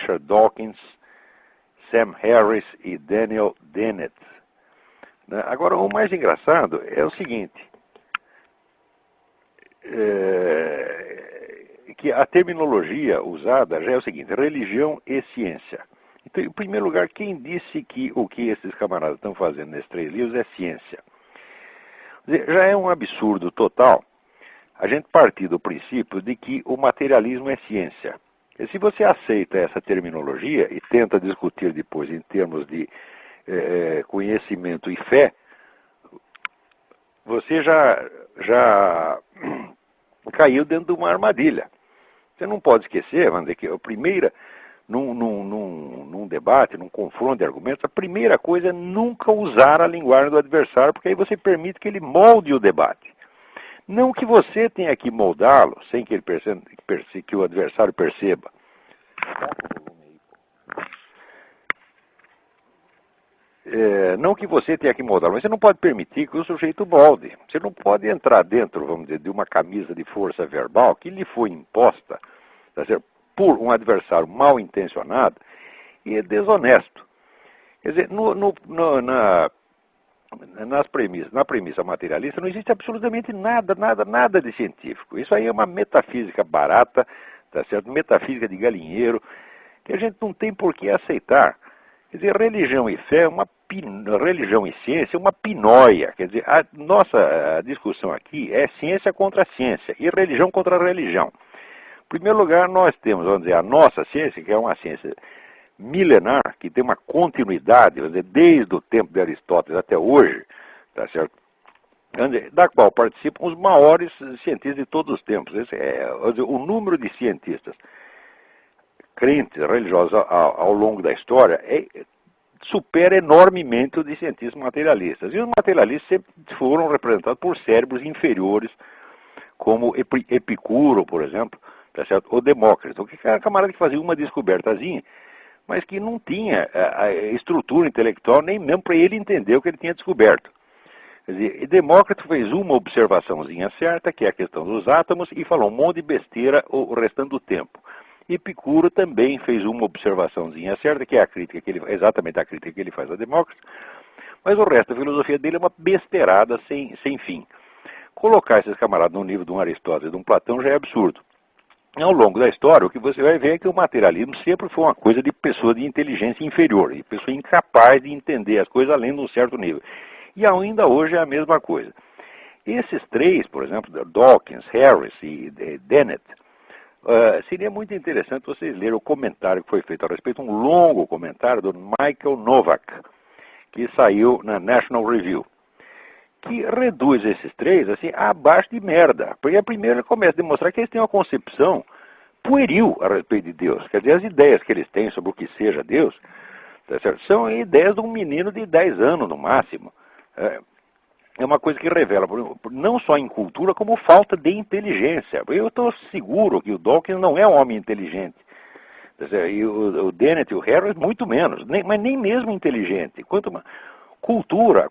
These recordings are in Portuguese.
Richard Dawkins, Sam Harris e Daniel Dennett. Agora, o mais engraçado é o seguinte, que a terminologia usada já é o seguinte, religião e ciência. Então, em primeiro lugar, quem disse que o que esses camaradas estão fazendo nesses 3 livros é ciência? Quer dizer, já é um absurdo total a gente partir do princípio de que o materialismo é ciência. E se você aceita essa terminologia e tenta discutir depois em termos de conhecimento e fé, você já caiu dentro de uma armadilha. Você não pode esquecer, vamos dizer, que a primeira, num debate, num confronto de argumentos, a primeira coisa é nunca usar a linguagem do adversário, porque aí você permite que ele molde o debate. Não que você tenha que moldá-lo sem que, que o adversário perceba. Não que você tenha que moldá-lo, mas você não pode permitir que o sujeito molde. Você não pode entrar dentro, vamos dizer, de uma camisa de força verbal que lhe foi imposta, tá certo, por um adversário mal intencionado e desonesto. Quer dizer, na premissa materialista não existe absolutamente nada de científico. Isso aí é uma metafísica barata, tá certo? Metafísica de galinheiro, que a gente não tem por que aceitar. Quer dizer, religião e fé, religião e ciência é uma pinóia. Quer dizer, a nossa discussão aqui é ciência contra ciência e religião contra religião. Em primeiro lugar, nós temos, vamos dizer, a nossa ciência, que é uma ciência milenar, que tem uma continuidade, vamos dizer, desde o tempo de Aristóteles até hoje, tá certo? Da qual participam os maiores cientistas de todos os tempos. O número de cientistas crentes, religiosos ao longo da história supera enormemente o de cientistas materialistas. E os materialistas sempre foram representados por cérebros inferiores, como Epicuro, por exemplo, tá certo? Ou Demócrito, que era um camarada que fazia uma descobertazinha, mas que não tinha a estrutura intelectual nem mesmo para ele entender o que ele tinha descoberto. Quer dizer, Demócrito fez uma observaçãozinha certa, que é a questão dos átomos, e falou um monte de besteira o restante do tempo. Epicuro também fez uma observaçãozinha certa, que é a crítica exatamente a crítica que ele faz a Demócrito, mas o resto da filosofia dele é uma besteirada sem fim. Colocar esses camaradas no nível de um Aristóteles e de um Platão já é absurdo. Ao longo da história, o que você vai ver é que o materialismo sempre foi uma coisa de pessoa de inteligência inferior, de pessoa incapaz de entender as coisas além de um certo nível. E ainda hoje é a mesma coisa. Esses 3, por exemplo, Dawkins, Harris e Dennett, seria muito interessante vocês lerem o comentário que foi feito a respeito, um longo comentário do Michael Novak, que saiu na National Review, que reduz esses 3 assim, abaixo de merda. Porque primeiro ele começa a demonstrar que eles têm uma concepção pueril a respeito de Deus. Quer dizer, as ideias que eles têm sobre o que seja Deus, tá certo? São ideias de um menino de 10 anos no máximo. É uma coisa que revela, não só em cultura, como falta de inteligência. Eu estou seguro que o Dawkins não é um homem inteligente. E o Dennett e o Harris, muito menos. Mas nem mesmo inteligente. Quanto mais. Cultura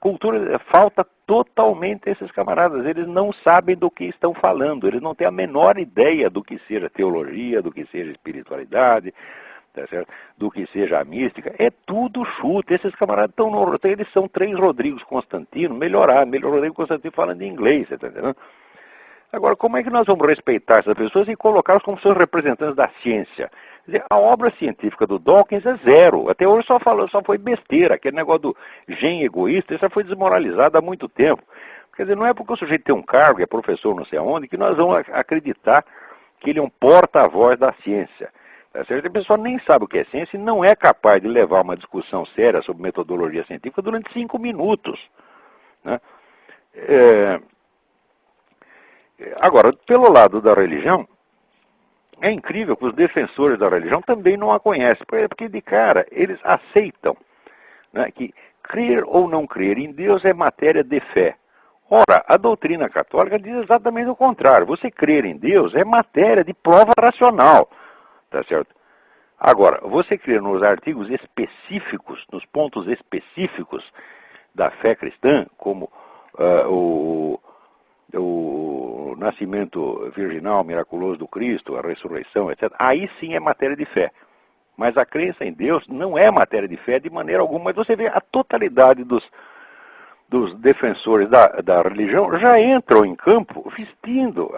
falta totalmente a esses camaradas. Eles não sabem do que estão falando. Eles não têm a menor ideia do que seja teologia, do que seja espiritualidade, tá certo? Do que seja a mística. É tudo chute. Esses camaradas eles são 3 Rodrigos Constantino, melhor Rodrigo Constantino falando em inglês, você está entendendo? Agora, como é que nós vamos respeitar essas pessoas e colocá-las como seus representantes da ciência? Quer dizer, a obra científica do Dawkins é 0. Até hoje só foi besteira. Aquele negócio do gen egoísta, isso já foi desmoralizado há muito tempo. Quer dizer, não é porque o sujeito tem um cargo, é professor não sei aonde, que nós vamos acreditar que ele é um porta-voz da ciência. Tá certo? A pessoa nem sabe o que é ciência e não é capaz de levar uma discussão séria sobre metodologia científica durante 5 minutos. Né? Agora, pelo lado da religião, é incrível que os defensores da religião também não a conhecem, porque de cara eles aceitam, né, que crer ou não crer em Deus é matéria de fé. Ora, a doutrina católica diz exatamente o contrário. Você crer em Deus é matéria de prova racional, tá certo? Agora, você crer nos artigos específicos, nos pontos específicos da fé cristã, como o nascimento virginal miraculoso do Cristo, a ressurreição, etc., aí sim é matéria de fé. Mas a crença em Deus não é matéria de fé de maneira alguma. Mas você vê a totalidade dos defensores da religião já entram em campo vestindo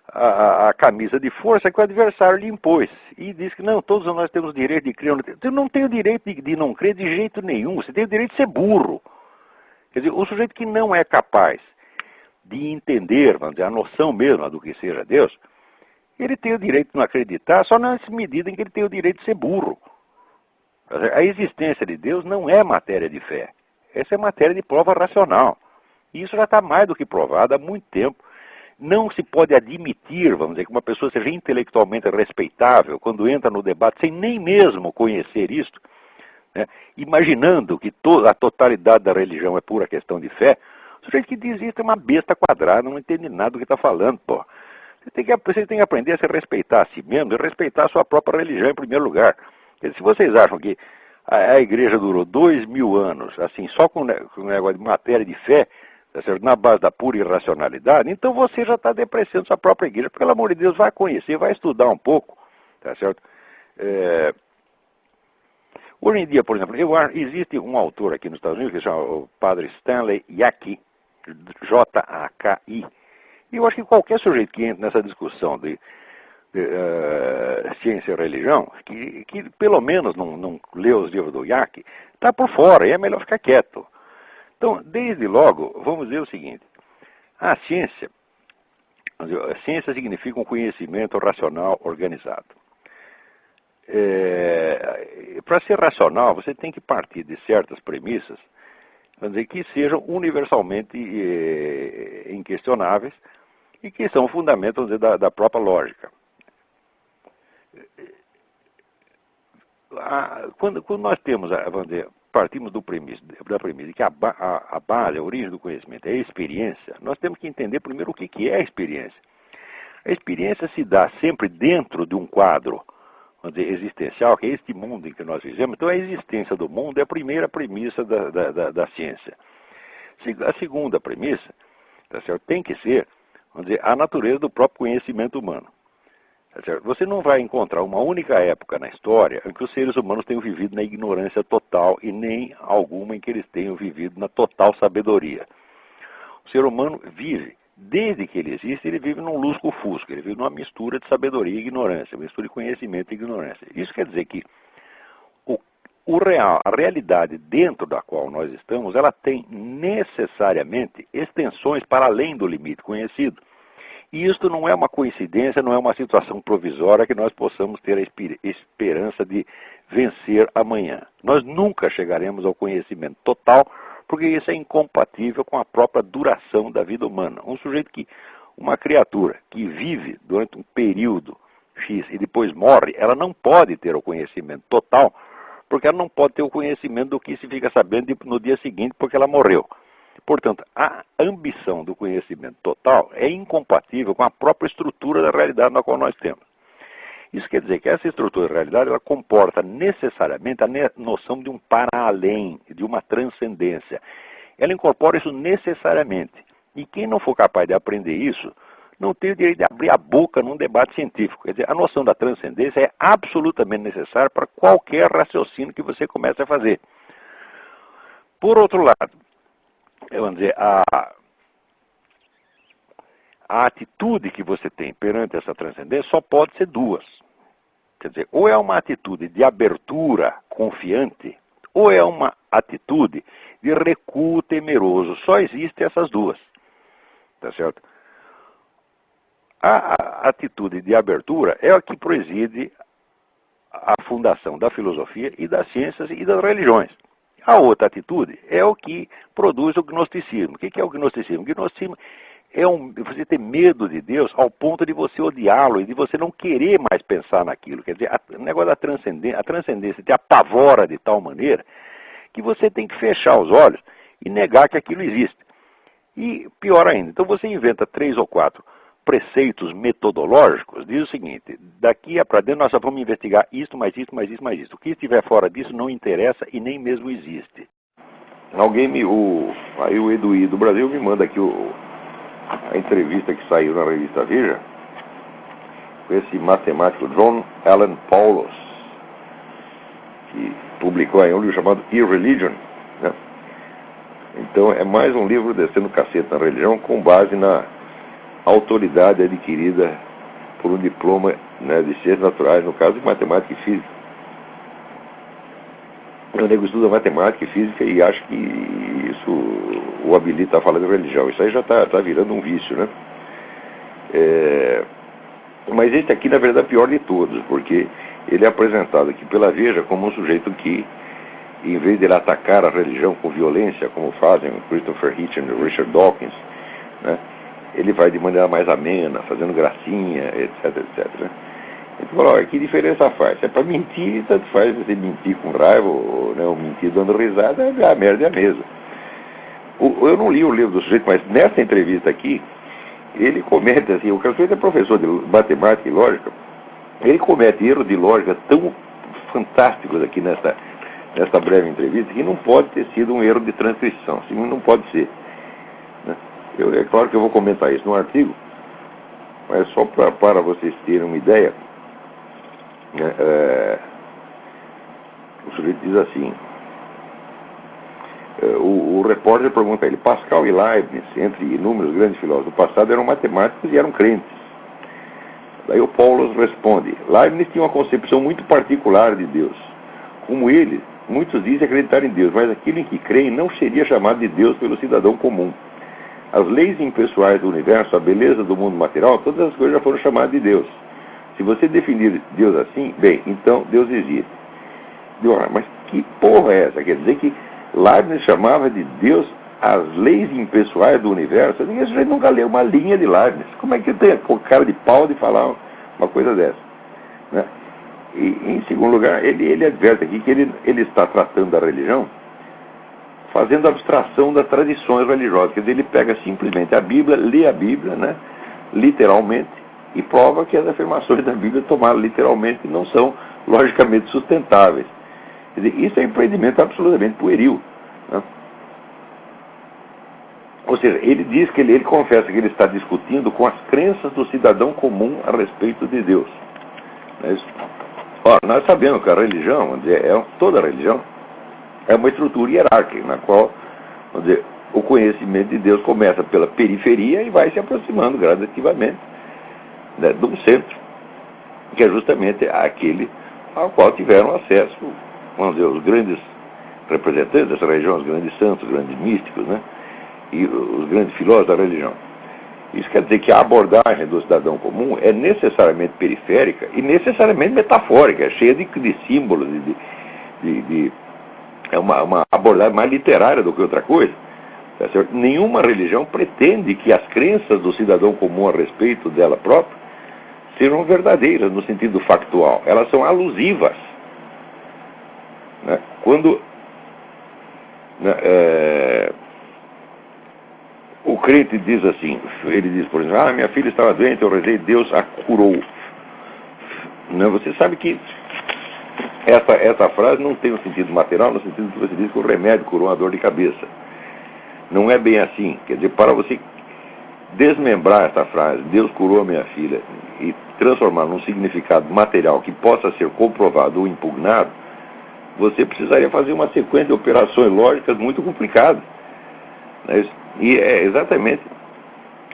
a camisa de força que o adversário lhe impôs. E diz que não, todos nós temos o direito de crer. Eu não tenho o direito de não crer de jeito nenhum. Você tem o direito de ser burro. Quer dizer, o sujeito que não é capaz de entender, vamos dizer, a noção mesmo do que seja Deus, ele tem o direito de não acreditar, só na medida em que ele tem o direito de ser burro. A existência de Deus não é matéria de fé. Essa é matéria de prova racional. E isso já está mais do que provado há muito tempo. Não se pode admitir, vamos dizer, que uma pessoa seja intelectualmente respeitável quando entra no debate sem nem mesmo conhecer isto, né, imaginando que a totalidade da religião é pura questão de fé. O sujeito que diz isso é uma besta quadrada, não entende nada do que está falando, pô. Você tem que aprender a se respeitar a si mesmo e respeitar a sua própria religião em primeiro lugar. Se vocês acham que a igreja durou 2000 anos, assim, só com o negócio de matéria de fé, tá certo? Na base da pura irracionalidade, então você já está depreciando sua própria igreja. Pelo amor de Deus, vai conhecer, vai estudar um pouco, tá certo? Hoje em dia, por exemplo, existe um autor aqui nos Estados Unidos que se chama o padre Stanley Jaki, Jaki. E eu acho que qualquer sujeito que entre nessa discussão de ciência e religião, que pelo menos não lê os livros do Jaki, está por fora, e é melhor ficar quieto. Então, desde logo, vamos dizer o seguinte: a ciência significa um conhecimento racional organizado. Para ser racional, você tem que partir de certas premissas, vamos dizer, que sejam universalmente inquestionáveis e que são fundamentos, vamos dizer, da própria lógica. Quando nós temos, vamos dizer, partimos da premissa de que a base, a origem do conhecimento é a experiência, nós temos que entender primeiro o que é a experiência. A experiência se dá sempre dentro de um quadro, vamos dizer, existencial, que é este mundo em que nós vivemos. Então a existência do mundo é a primeira premissa da ciência. A segunda premissa, tá certo, tem que ser, vamos dizer, a natureza do próprio conhecimento humano. Tá certo? Você não vai encontrar uma única época na história em que os seres humanos tenham vivido na ignorância total e nem alguma em que eles tenham vivido na total sabedoria. O ser humano vive, desde que ele existe, ele vive num lusco-fusco, ele vive numa mistura de sabedoria e ignorância, mistura de conhecimento e ignorância. Isso quer dizer que a realidade dentro da qual nós estamos, ela tem necessariamente extensões para além do limite conhecido. E isto não é uma coincidência, não é uma situação provisória que nós possamos ter a esperança de vencer amanhã. Nós nunca chegaremos ao conhecimento total, porque isso é incompatível com a própria duração da vida humana. Uma criatura que vive durante um período X e depois morre, ela não pode ter o conhecimento total, porque ela não pode ter o conhecimento do que se fica sabendo no dia seguinte, porque ela morreu. Portanto, a ambição do conhecimento total é incompatível com a própria estrutura da realidade na qual nós temos. Isso quer dizer que essa estrutura da realidade ela comporta necessariamente a noção de um para-além, de uma transcendência. Ela incorpora isso necessariamente. E quem não for capaz de aprender isso, não tem o direito de abrir a boca num debate científico. Quer dizer, a noção da transcendência é absolutamente necessária para qualquer raciocínio que você comece a fazer. Por outro lado, vamos dizer, a atitude que você tem perante essa transcendência só pode ser duas. Quer dizer, ou é uma atitude de abertura confiante, ou é uma atitude de recuo temeroso. Só existem essas duas. Tá certo? A atitude de abertura é a que preside a fundação da filosofia e das ciências e das religiões. A outra atitude é o que produz o gnosticismo. O que é o gnosticismo? O gnosticismo é você ter medo de Deus ao ponto de você odiá-lo e de você não querer mais pensar naquilo. Quer dizer, o negócio da transcendência, a transcendência te apavora de tal maneira que você tem que fechar os olhos e negar que aquilo existe. E pior ainda, então você inventa 3 ou 4 preceitos metodológicos, diz o seguinte: daqui para dentro nós só vamos investigar isto, mais isto, mais isto, mais isto. O que estiver fora disso não interessa e nem mesmo existe. Aí o Eduí do Brasil me manda aqui a entrevista que saiu na revista Veja com esse matemático John Allen Paulos. publicou aí um livro chamado Irreligion, né? Então é mais um livro descendo cacete na religião com base na autoridade adquirida por um diploma, né, de ciências naturais, no caso de matemática e física. O nego estuda matemática e física e acha que isso o habilita a falar de religião. Isso aí já está virando um vício, né? Mas esse aqui, na verdade, é o pior de todos, porque ele é apresentado aqui pela Veja como um sujeito que, em vez de ele atacar a religião com violência, como fazem o Christopher Hitchens e o Richard Dawkins, né, ele vai de maneira mais amena, fazendo gracinha, etc, etc. Né? Então, olha, que diferença faz? Se é para mentir, tanto faz você mentir com raiva ou, né, ou mentir dando risada, a merda é a mesma. Eu não li o livro do sujeito, mas nessa entrevista aqui, ele comete assim, o sujeito é professor de matemática e lógica, ele comete erros de lógica tão fantásticos aqui nessa breve entrevista, que não pode ter sido um erro de transcrição, assim, não pode ser. Né? É claro que eu vou comentar isso no artigo, mas só para vocês terem uma ideia, né, o sujeito diz assim, o repórter pergunta a ele, Pascal e Leibniz, entre inúmeros grandes filósofos do passado, eram matemáticos e eram crentes. Daí o Paulus responde, Leibniz tinha uma concepção muito particular de Deus. Como ele, muitos dizem acreditar em Deus, mas aquilo em que creem não seria chamado de Deus pelo cidadão comum. As leis impessoais do universo, a beleza do mundo material, todas as coisas já foram chamadas de Deus. Se você definir Deus assim, bem, então Deus existe. Mas que porra é essa? Quer dizer que Leibniz chamava de Deus as leis impessoais do universo? Ninguém nunca leu uma linha de Leibniz. Como é que tem o cara de pau de falar uma coisa dessa? Né? E, em segundo lugar, ele adverte aqui que ele está tratando da religião fazendo abstração das tradições religiosas. Quer dizer, ele pega simplesmente a Bíblia, lê a Bíblia, né, literalmente, e prova que as afirmações da Bíblia tomadas literalmente não são logicamente sustentáveis. Quer dizer, isso é um empreendimento absolutamente pueril. Né? Ou seja, ele diz que ele confessa que ele está discutindo com as crenças do cidadão comum a respeito de Deus. Nós sabemos que a religião, vamos dizer, toda religião, é uma estrutura hierárquica, na qual, vamos dizer, o conhecimento de Deus começa pela periferia e vai se aproximando gradativamente, né, de um centro, que é justamente aquele ao qual tiveram acesso, vamos dizer, os grandes representantes dessa religião, os grandes santos, os grandes místicos, né, e os grandes filósofos da religião. Isso quer dizer que a abordagem do cidadão comum é necessariamente periférica e necessariamente metafórica, é cheia de símbolos, é uma abordagem mais literária do que outra coisa. Tá certo? Nenhuma religião pretende que as crenças do cidadão comum a respeito dela própria sejam verdadeiras no sentido factual. Elas são alusivas. Né? Quando o crente diz assim, ele diz, por exemplo, minha filha estava doente, eu rezei, Deus a curou. Né? Você sabe que essa frase não tem um sentido material, no sentido que você diz que o remédio curou uma dor de cabeça. Não é bem assim. Quer dizer, para você desmembrar essa frase, Deus curou a minha filha, e transformar num significado material que possa ser comprovado ou impugnado, você precisaria fazer uma sequência de operações lógicas muito complicadas. Né? E é exatamente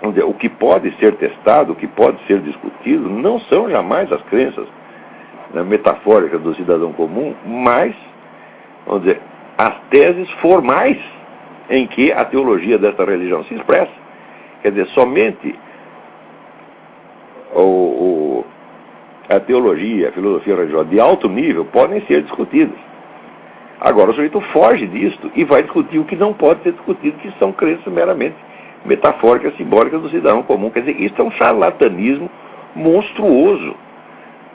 o que pode ser testado, o que pode ser discutido, não são jamais as crenças, né, metafóricas do cidadão comum, mas, vamos dizer, as teses formais em que a teologia dessa religião se expressa. Quer dizer, somente a teologia, a filosofia religiosa de alto nível podem ser discutidas. Agora, o sujeito foge disto e vai discutir o que não pode ser discutido, que são crenças meramente metafóricas, simbólicas do cidadão comum. Quer dizer, isso é um charlatanismo monstruoso.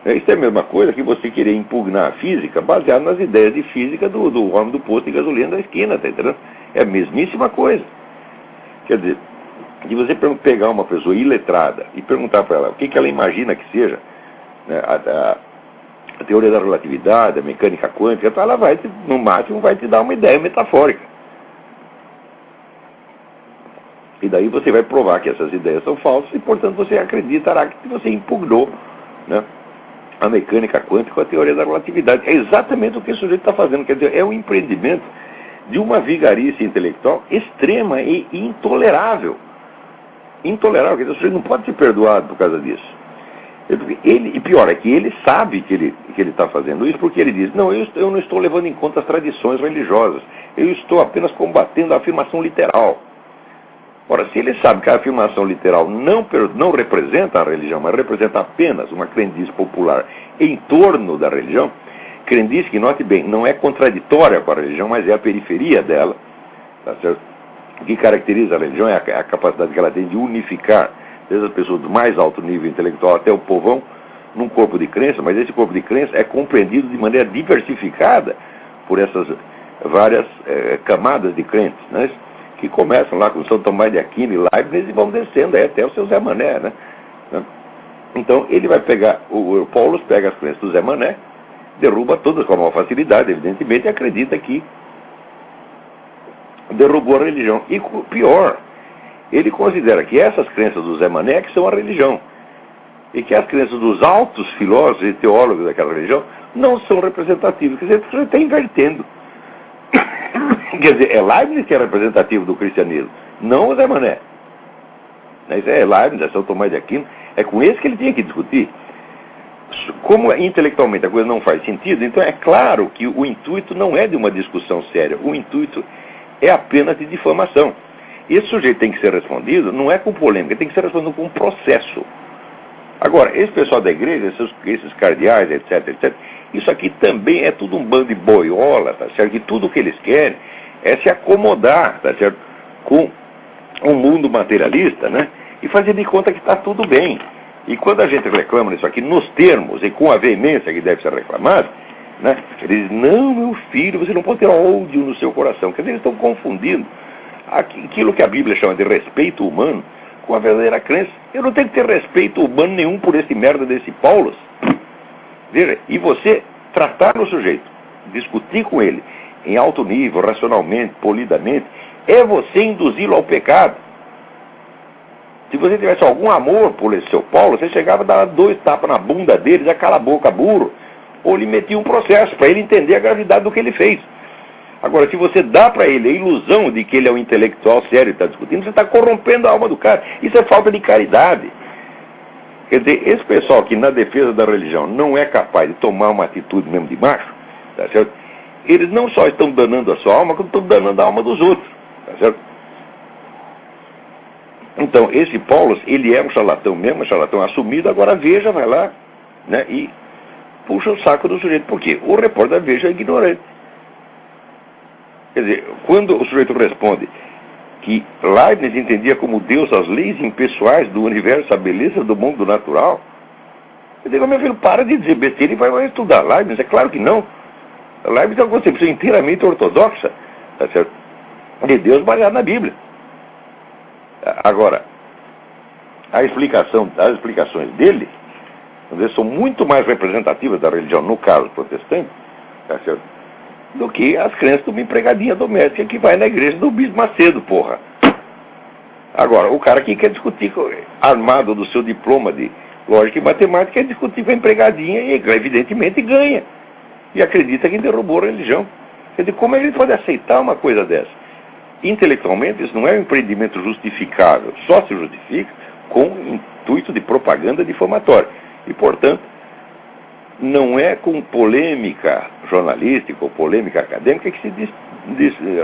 Isso é a mesma coisa que você querer impugnar a física baseado nas ideias de física do homem do posto de gasolina da esquina, tá entendendo? É a mesmíssima coisa. Quer dizer, de você pegar uma pessoa iletrada e perguntar para ela o que ela imagina que seja, né, a teoria da relatividade, a mecânica quântica, então ela vai, no máximo, vai te dar uma ideia metafórica. E daí você vai provar que essas ideias são falsas e, portanto, você acreditará que você impugnou, né, a mecânica quântica com a teoria da relatividade. É exatamente o que esse sujeito está fazendo. Quer dizer, é um empreendimento de uma vigarice intelectual extrema e intolerável. Intolerável, quer dizer, o sujeito não pode ser perdoado por causa disso. E pior, é que ele sabe que ele está fazendo isso, porque ele diz, não, eu não estou levando em conta as tradições religiosas, eu estou apenas combatendo a afirmação literal. Ora, se ele sabe que a afirmação literal não representa a religião, mas representa apenas uma crendice popular em torno da religião, crendice que, note bem, não é contraditória com a religião, mas é a periferia dela, tá certo? O que caracteriza a religião é a capacidade que ela tem de unificar desde as pessoas do mais alto nível intelectual até o povão num corpo de crença, mas esse corpo de crença é compreendido de maneira diversificada por essas várias camadas de crentes, né? Que começam lá com São Tomás de Aquino e Leibniz e vão descendo aí até o seu Zé Mané, né? Então ele vai pegar, o Paulo pega as crenças do Zé Mané, derruba todas com uma facilidade, evidentemente, e acredita que derrubou a religião. E pior, ele considera que essas crenças do Zé Mané que são a religião. E que as crenças dos altos filósofos e teólogos daquela religião não são representativas. Quer dizer, você está invertendo. Quer dizer, é Leibniz que é representativo do cristianismo, não o Zé Mané. Isso é Leibniz, é São Tomás de Aquino. É com esse que ele tinha que discutir. Como intelectualmente a coisa não faz sentido, então é claro que o intuito não é de uma discussão séria. O intuito é apenas de difamação. Esse sujeito tem que ser respondido, não é com polêmica, tem que ser respondido com um processo. Agora, esse pessoal da igreja, esses cardeais, etc., isso aqui também é tudo um bando de boiola, tá certo? Que tudo o que eles querem é se acomodar, tá certo? Com um mundo materialista, né? E fazer de conta que está tudo bem. E quando a gente reclama disso aqui, nos termos e com a veemência que deve ser reclamado, né? Eles dizem, não, meu filho, você não pode ter ódio no seu coração. Quer dizer, eles estão confundindo aquilo que a Bíblia chama de respeito humano com a verdadeira crença. Eu não tenho que ter respeito humano nenhum por esse merda desse Paulo. Veja, e você tratar no sujeito, discutir com ele em alto nível, racionalmente, polidamente, é você induzi-lo ao pecado. Se você tivesse algum amor por esse seu Paulo, você chegava a dar 2 tapas na bunda dele, já cala a boca, burro, ou lhe metia um processo para ele entender a gravidade do que ele fez. Agora, se você dá para ele a ilusão de que ele é um intelectual sério e está discutindo, você está corrompendo a alma do cara. Isso é falta de caridade. Quer dizer, esse pessoal que na defesa da religião não é capaz de tomar uma atitude mesmo de macho, tá certo? Eles não só estão danando a sua alma, como estão danando a alma dos outros, tá certo? Então, esse Paulo, ele é um charlatão mesmo, um charlatão assumido, agora a Veja vai lá, né, e puxa o saco do sujeito. Por quê? O repórter da Veja é ignorante. Quer dizer, quando o sujeito responde que Leibniz entendia como Deus as leis impessoais do universo, a beleza do mundo natural, eu digo, meu filho, para de dizer besteira e vai estudar Leibniz. É claro que não. Leibniz é uma concepção inteiramente ortodoxa, tá certo? De Deus baseado na Bíblia. Agora, as explicações dele, são muito mais representativas da religião, no caso protestante, tá certo? Do que as crenças de uma empregadinha doméstica que vai na igreja do Bispo Macedo, porra. Agora, o cara que quer discutir, armado do seu diploma de lógica e matemática, quer discutir com a empregadinha e, evidentemente, ganha. E acredita que derrubou a religião. Quer dizer, como a gente pode aceitar uma coisa dessa? Intelectualmente, isso não é um empreendimento justificável. Só se justifica com o intuito de propaganda difamatória. E, portanto, não é com polêmica jornalística ou polêmica acadêmica que se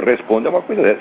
responde a uma coisa dessa.